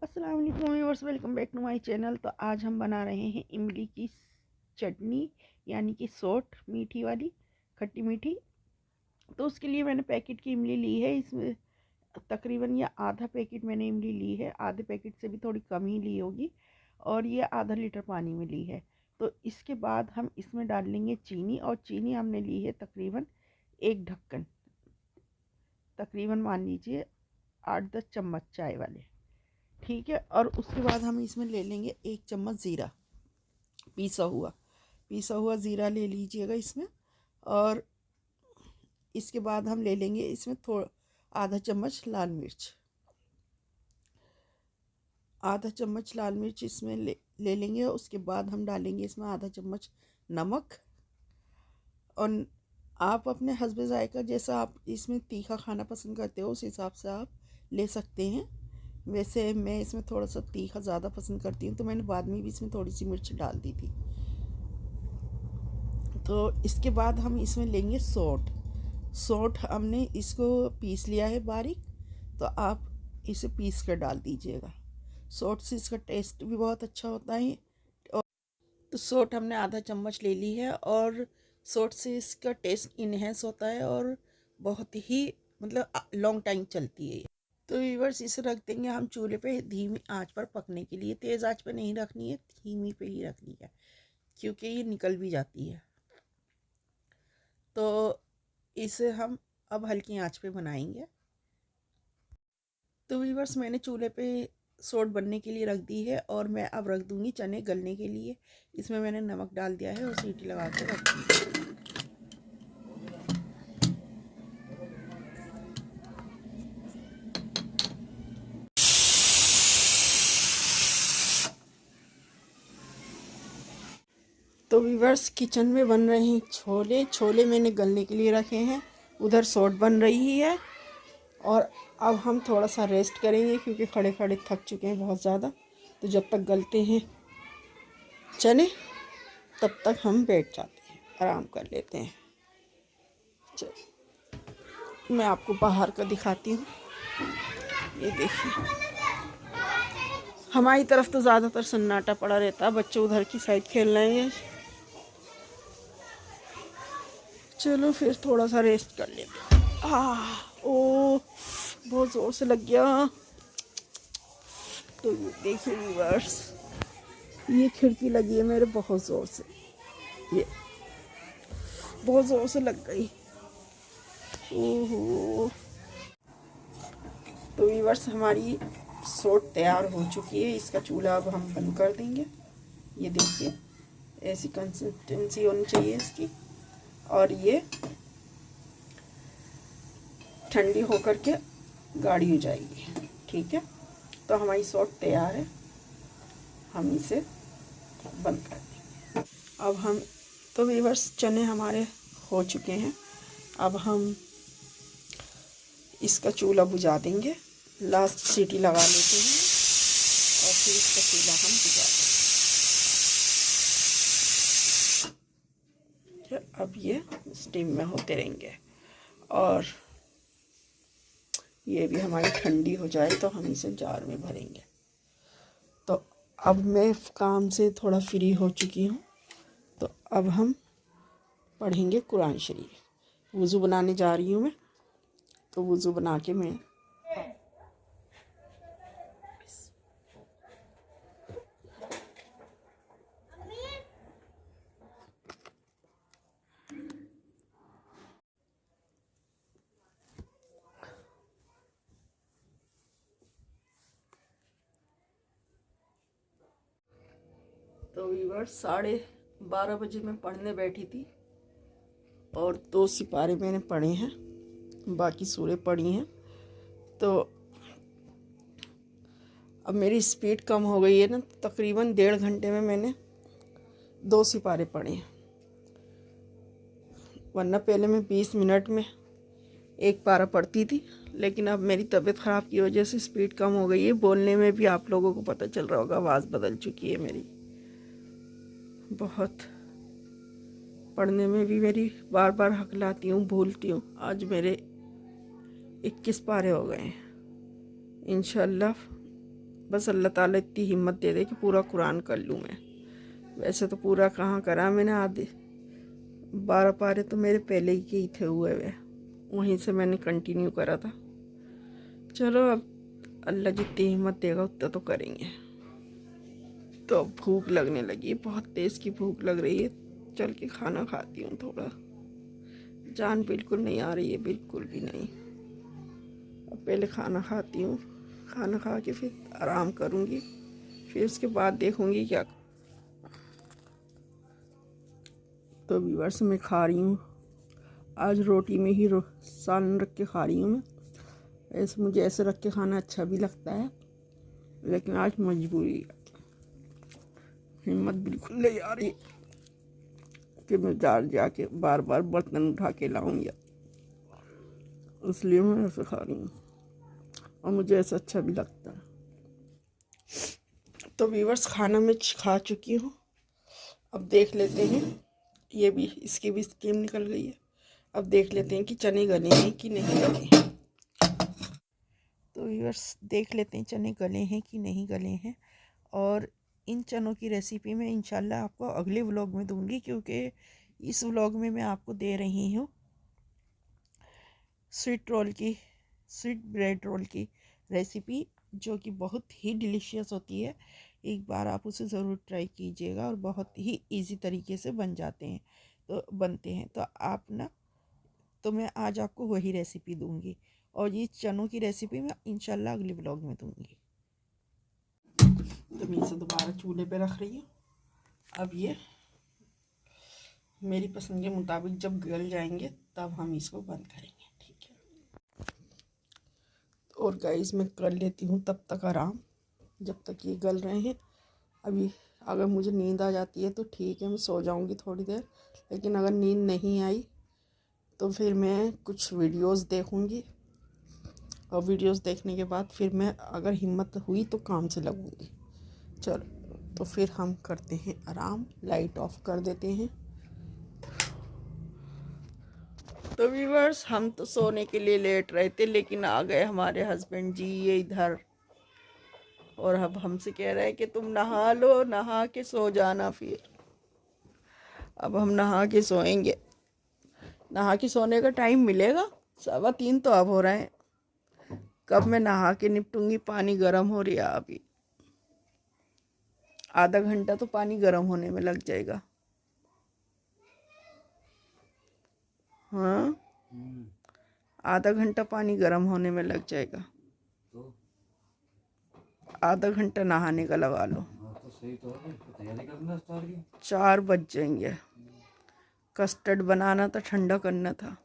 अस्सलाम वालेकुम viewers, welcome back to my channel. तो आज हम बना रहे हैं इमली की चटनी, यानी कि सोट, मीठी वाली, खट्टी मीठी। तो उसके लिए मैंने पैकेट की इमली ली है। इसमें तकरीबन ये आधा पैकेट मैंने इमली ली है, आधे पैकेट से भी थोड़ी कम ही ली होगी। और ये आधा लीटर पानी में ली है। तो इसके बाद हम इसमें डाल लेंगे चीनी, और चीनी हमने ली है तकरीबन एक ढक्कन, तकरीबन मान लीजिए 8-10 चम्मच चाय वाले। ठीक है। और उसके बाद हम इसमें ले लेंगे 1 चम्मच ज़ीरा, पीसा हुआ ज़ीरा ले लीजिएगा इसमें। और इसके बाद हम ले लेंगे इसमें थोड़ा आधा चम्मच लाल मिर्च इसमें ले लेंगे। उसके बाद हम डालेंगे इसमें आधा चम्मच नमक। और आप अपने हस्बे ज़ायक़ा, जैसा आप इसमें तीखा खाना पसंद करते हो उस हिसाब से आप ले सकते हैं। वैसे मैं इसमें थोड़ा सा तीखा ज़्यादा पसंद करती हूँ, तो मैंने बाद में भी इसमें थोड़ी सी मिर्च डाल दी थी। तो इसके बाद हम इसमें लेंगे सौंठ हमने इसको पीस लिया है बारीक, तो आप इसे पीस कर डाल दीजिएगा। सौंठ से इसका टेस्ट भी बहुत अच्छा होता है। और तो सौंठ हमने आधा चम्मच ले ली है, और सौंठ से इसका टेस्ट इन्हेंस होता है और बहुत ही मतलब लॉन्ग टाइम चलती है। तो व्यूअर्स, इसे रख देंगे हम चूल्हे पे धीमी आंच पर पकने के लिए। तेज़ आंच पे नहीं रखनी है, धीमी पे ही रखनी है, क्योंकि ये निकल भी जाती है। तो इसे हम अब हल्की आंच पे बनाएंगे। तो व्यूअर्स, मैंने चूल्हे पे सोट बनने के लिए रख दी है, और मैं अब रख दूंगी चने गलने के लिए। इसमें मैंने नमक डाल दिया है और सीटी लगा के रख दी। तो व्यूअर्स, किचन में बन रहे हैं छोले मैंने गलने के लिए रखे हैं। उधर सोट बन रही है, और अब हम थोड़ा सा रेस्ट करेंगे, क्योंकि खड़े खड़े थक चुके हैं बहुत ज़्यादा। तो जब तक गलते हैं चने, तब तक हम बैठ जाते हैं, आराम कर लेते हैं। चल, मैं आपको बाहर का दिखाती हूँ। ये देखिए, हमारी तरफ तो ज़्यादातर सन्नाटा पड़ा रहता है, बच्चे उधर की साइड खेल रहे हैं। चलो फिर थोड़ा सा रेस्ट कर लेते हैं। ओ, बहुत ज़ोर से लग गया। तो ये देखिए व्यूअर्स, ये खिड़की लगी है मेरे बहुत ज़ोर से, ये बहुत ज़ोर से लग गई। ओहो। तो व्यूअर्स, हमारी सोट तैयार हो चुकी है। इसका चूल्हा अब हम बंद कर देंगे। ये देखिए, ऐसी कंसिस्टेंसी होनी चाहिए इसकी, और ये ठंडी होकर के गाढ़ी हो जाएगी। ठीक है। तो हमारी सोट तैयार है, हम इसे बंद कर देंगे। अब हम तो व्यूअर्स, चने हमारे हो चुके हैं। अब हम इसका चूल्हा बुझा देंगे, लास्ट सीटी लगा लेते हैं, और फिर इसका चूल्हा हम बुझा देंगे। अब ये स्टीम में होते रहेंगे, और ये भी हमारी ठंडी हो जाए तो हम इसे जार में भरेंगे। तो अब मैं काम से थोड़ा फ्री हो चुकी हूँ, तो अब हम पढ़ेंगे कुरान शरीफ। वज़ू बनाने जा रही हूँ मैं, तो वज़ू बना के मैं तो व्यूअर्स, 12:30 बजे मैं पढ़ने बैठी थी, और 2 सिपारे मैंने पढ़े हैं, बाकी सूरह पढ़ी हैं। तो अब मेरी स्पीड कम हो गई है ना, तकरीबन 1.5 घंटे में मैंने 2 सिपारे पढ़े हैं, वरना पहले मैं 20 मिनट में एक पारा पढ़ती थी। लेकिन अब मेरी तबीयत ख़राब की वजह से स्पीड कम हो गई है। बोलने में भी आप लोगों को पता चल रहा होगा, आवाज़ बदल चुकी है मेरी बहुत। पढ़ने में भी मेरी बार बार हकलाती हूँ, भूलती हूँ। आज मेरे 21 पारे हो गए हैं। इंशाल्लाह बस अल्लाह ताला इतनी हिम्मत दे दे कि पूरा कुरान कर लूँ मैं। वैसे तो पूरा कहाँ करा मैंने, आधे 12 पारे तो मेरे पहले ही के ही थे हुए वे, वहीं से मैंने कंटिन्यू करा था। चलो अब अल्लाह जितनी हिम्मत देगा उतना तो करेंगे। तो भूख लगने लगी, बहुत तेज़ की भूख लग रही है। चल के खाना खाती हूँ थोड़ा, जान बिल्कुल नहीं आ रही है, बिल्कुल भी नहीं। अब पहले खाना खाती हूँ, खाना खा के फिर आराम करूँगी, फिर उसके बाद देखूँगी क्या। तो व्यूअर्स मैं खा रही हूँ आज रोटी में ही सालन रख के खा रही हूँ मैं। ऐसे मुझे ऐसे रख के खाना अच्छा भी लगता है, लेकिन आज मजबूरी है, हिम्मत बिल्कुल नहीं आ रही कि मैं जाके बार बार बर्तन उठा के लाऊंगी, इसलिए मैं ऐसे खा रही हूँ और मुझे ऐसा अच्छा भी लगता है। तो व्यूअर्स खाना मैं खा चुकी हूँ, अब देख लेते हैं, ये भी इसकी भी स्कीम निकल गई है। अब देख लेते हैं कि चने गले हैं कि नहीं गले हैं। तो व्यूअर्स देख लेते हैं चने गले हैं कि नहीं गले हैं, और इन चनों की रेसिपी मैं इंशाल्लाह आपको अगले व्लॉग में दूंगी, क्योंकि इस व्लॉग में मैं आपको दे रही हूँ स्वीट ब्रेड रोल की रेसिपी, जो कि बहुत ही डिलीशियस होती है। एक बार आप उसे ज़रूर ट्राई कीजिएगा, और बहुत ही इजी तरीके से बनते हैं। तो आप ना, तो मैं आज आपको वही रेसिपी दूंगी, और ये चनों की रेसिपी मैं इंशाल्लाह अगले व्लॉग में दूंगी। तो मैं इसे दोबारा चूल्हे पे रख रही हूँ। अब ये मेरी पसंद के मुताबिक जब गल जाएंगे तब हम इसको बंद करेंगे, ठीक है। और गाइस मैं कर लेती हूँ तब तक आराम, जब तक ये गल रहे हैं। अभी अगर मुझे नींद आ जाती है तो ठीक है, मैं सो जाऊँगी थोड़ी देर, लेकिन अगर नींद नहीं आई तो फिर मैं कुछ वीडियोस देखूँगी, और वीडियोस देखने के बाद फिर मैं अगर हिम्मत हुई तो काम से लगूँगी। चलो तो फिर हम करते हैं आराम, लाइट ऑफ कर देते हैं। तो व्यूअर्स हम तो सोने के लिए लेट रहे थे, लेकिन आ गए हमारे हस्बैंड जी ये इधर, और अब हमसे कह रहे हैं कि तुम नहा लो, नहा के सो जाना। फिर अब हम नहा के सोएंगे, नहा के सोने का टाइम मिलेगा, 3:15 तो अब हो रहे हैं। कब मैं नहा के निपटूंगी, पानी गर्म हो रही है अभी, आधा घंटा तो पानी गर्म होने में लग जाएगा। हाँ, आधा घंटा पानी गर्म होने में लग जाएगा, आधा घंटा नहाने का लगा लो। तो सही तो है, तैयारी करना स्टार्ट की 4 बज जाएंगे। कस्टर्ड बनाना था, ठंडा करना था।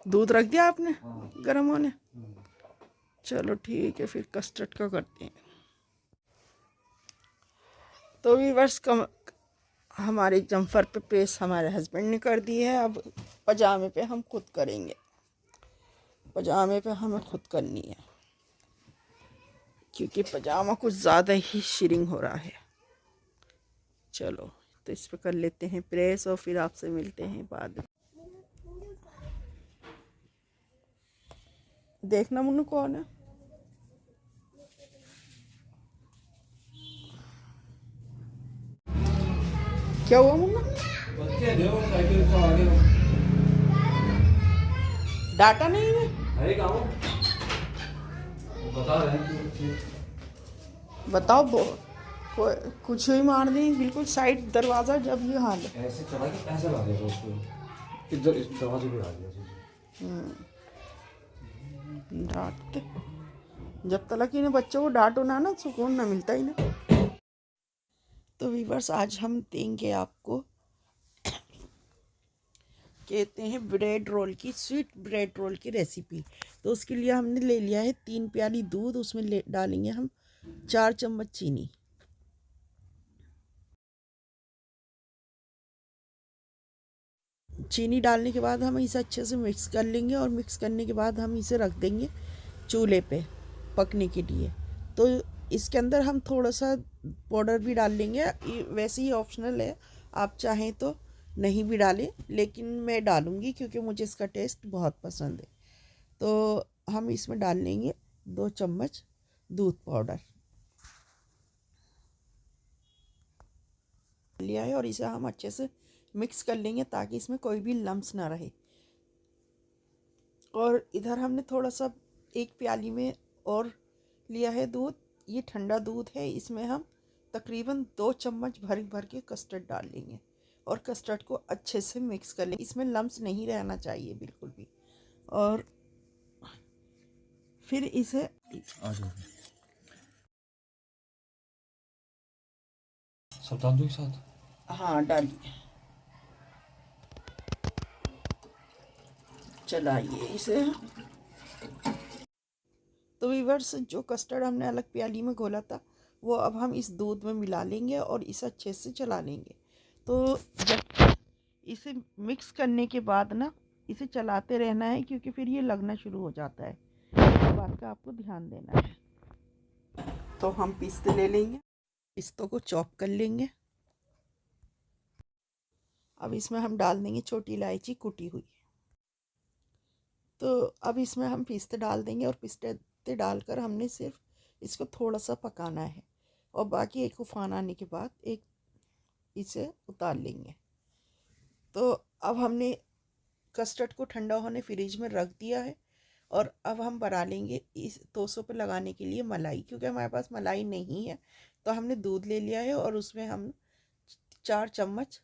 दूध रख दिया आपने गर्म होने? चलो ठीक है, फिर कस्टर्ड का करते हैं। तो व्यूअर्स हमारे जम्फर पे प्रेस हमारे हस्बैंड ने कर दी है, अब पजामे पे हम खुद करेंगे। पजामे पे हमें खुद करनी है, क्योंकि पजामा कुछ ज़्यादा ही शिरिंग हो रहा है। चलो तो इस पे कर लेते हैं प्रेस, और फिर आपसे मिलते हैं बाद में। देखना मुन्नू कौन है। क्या हुआ मुन्ना? डाटा नहीं है, बता रहे हैं। बताओ कुछ ही मार दी बिल्कुल साइड दरवाजा, जब ये हाल है ऐसे चला के ऐसे ला देगा उसको, इधर इस दरवाजे पे आ गया। डांटते जब तक इन्हें बच्चों को डांटो ना सुकून ना मिलता ही ना। तो व्यूअर्स आज हम देंगे आपको, कहते हैं ब्रेड रोल की, स्वीट ब्रेड रोल की रेसिपी। तो उसके लिए हमने ले लिया है 3 प्याली दूध, उसमें डालेंगे हम 4 चम्मच चीनी। चीनी डालने के बाद हम इसे अच्छे से मिक्स कर लेंगे, और मिक्स करने के बाद हम इसे रख देंगे चूल्हे पे पकने के लिए। तो इसके अंदर हम थोड़ा सा पाउडर भी डाल लेंगे, वैसे ही ऑप्शनल है, आप चाहें तो नहीं भी डालें, लेकिन मैं डालूँगी क्योंकि मुझे इसका टेस्ट बहुत पसंद है। तो हम इसमें डाल लेंगे 2 चम्मच दूध पाउडर लिया है और इसे हम अच्छे से मिक्स कर लेंगे ताकि इसमें कोई भी लम्स ना रहे। और इधर हमने थोड़ा सा एक प्याली में और लिया है दूध। ये ठंडा दूध है, इसमें हम तकरीबन 2 चम्मच भर भर के कस्टर्ड डाल लेंगे और कस्टर्ड को अच्छे से मिक्स कर लेंगे। इसमें लम्स नहीं रहना चाहिए बिल्कुल भी। और फिर इसे सब डाल दो एक साथ। हाँ डालिए, चलाइए इसे। तो व्यूअर्स, जो कस्टर्ड हमने अलग प्याली में घोला था वो अब हम इस दूध में मिला लेंगे और इसे अच्छे से चला लेंगे। तो जब इसे मिक्स करने के बाद ना इसे चलाते रहना है, क्योंकि फिर ये लगना शुरू हो जाता है। इस बात का आपको ध्यान देना है। तो हम पिस्ते ले लेंगे, पिस्तों को चॉप कर लेंगे। अब इसमें हम डाल देंगे छोटी इलायची कुटी हुई। तो अब इसमें हम पिस्ते डाल देंगे और पिस्ते डालकर हमने सिर्फ इसको थोड़ा सा पकाना है और बाकी एक उफान आने के बाद इसे उतार लेंगे। तो अब हमने कस्टर्ड को ठंडा होने फ्रिज में रख दिया है और अब हम बना लेंगे इस तोसों पे लगाने के लिए मलाई। क्योंकि हमारे पास मलाई नहीं है तो हमने दूध ले लिया है और उसमें हम 4 चम्मच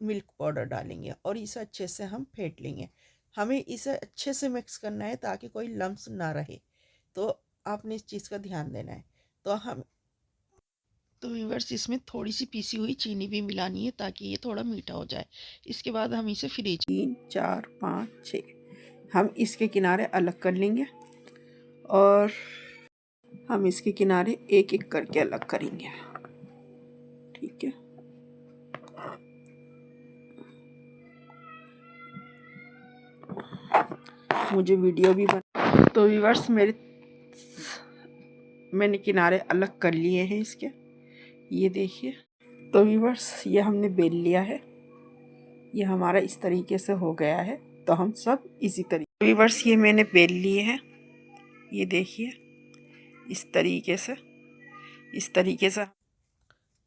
मिल्क पाउडर डालेंगे और इसे अच्छे से हम फेंट लेंगे। हमें इसे अच्छे से मिक्स करना है ताकि कोई लम्स ना रहे। तो आपने इस चीज़ का ध्यान देना है। तो व्यूअर्स, इसमें थोड़ी सी पीसी हुई चीनी भी मिलानी है ताकि ये थोड़ा मीठा हो जाए। इसके बाद हम इसे फ्रिज 3 4 5 6 हम इसके किनारे अलग कर लेंगे और हम इसके किनारे एक एक करके अलग करेंगे। ठीक है, मुझे वीडियो भी बना। तो व्यूअर्स, मैंने किनारे अलग कर लिए हैं इसके, ये देखिए। तो व्यूअर्स, ये हमने बेल लिया है, ये हमारा इस तरीके से हो गया है। तो हम सब इसी तरीके, व्यूअर्स ये मैंने बेल लिए हैं, ये देखिए इस तरीके से।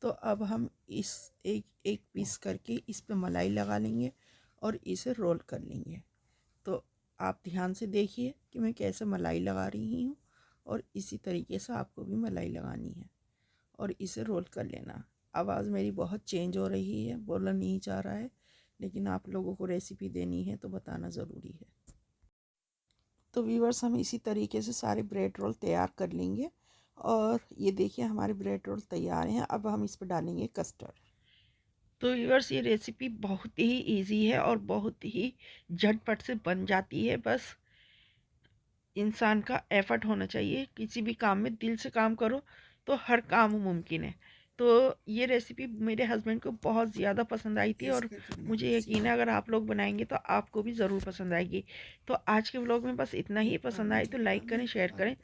तो अब हम इस एक एक पीस करके इस पे मलाई लगा लेंगे और इसे रोल कर लेंगे। तो आप ध्यान से देखिए कि मैं कैसे मलाई लगा रही हूँ और इसी तरीके से आपको भी मलाई लगानी है और इसे रोल कर लेना। आवाज़ मेरी बहुत चेंज हो रही है, बोलना नहीं चाह रहा है, लेकिन आप लोगों को रेसिपी देनी है तो बताना ज़रूरी है। तो व्यूअर्स, हम इसी तरीके से सारे ब्रेड रोल तैयार कर लेंगे और ये देखिए हमारे ब्रेड रोल तैयार हैं। अब हम इस पर डालेंगे कस्टर्ड। तो व्यूअर्स, ये रेसिपी बहुत ही इजी है और बहुत ही झटपट से बन जाती है। बस इंसान का एफर्ट होना चाहिए। किसी भी काम में दिल से काम करो तो हर काम मुमकिन है। तो ये रेसिपी मेरे हस्बैंड को बहुत ज़्यादा पसंद आई थी और मुझे यकीन है अगर आप लोग बनाएंगे तो आपको भी ज़रूर पसंद आएगी। तो आज के व्लॉग में बस इतना ही। पसंद आए तो लाइक करें, शेयर करें।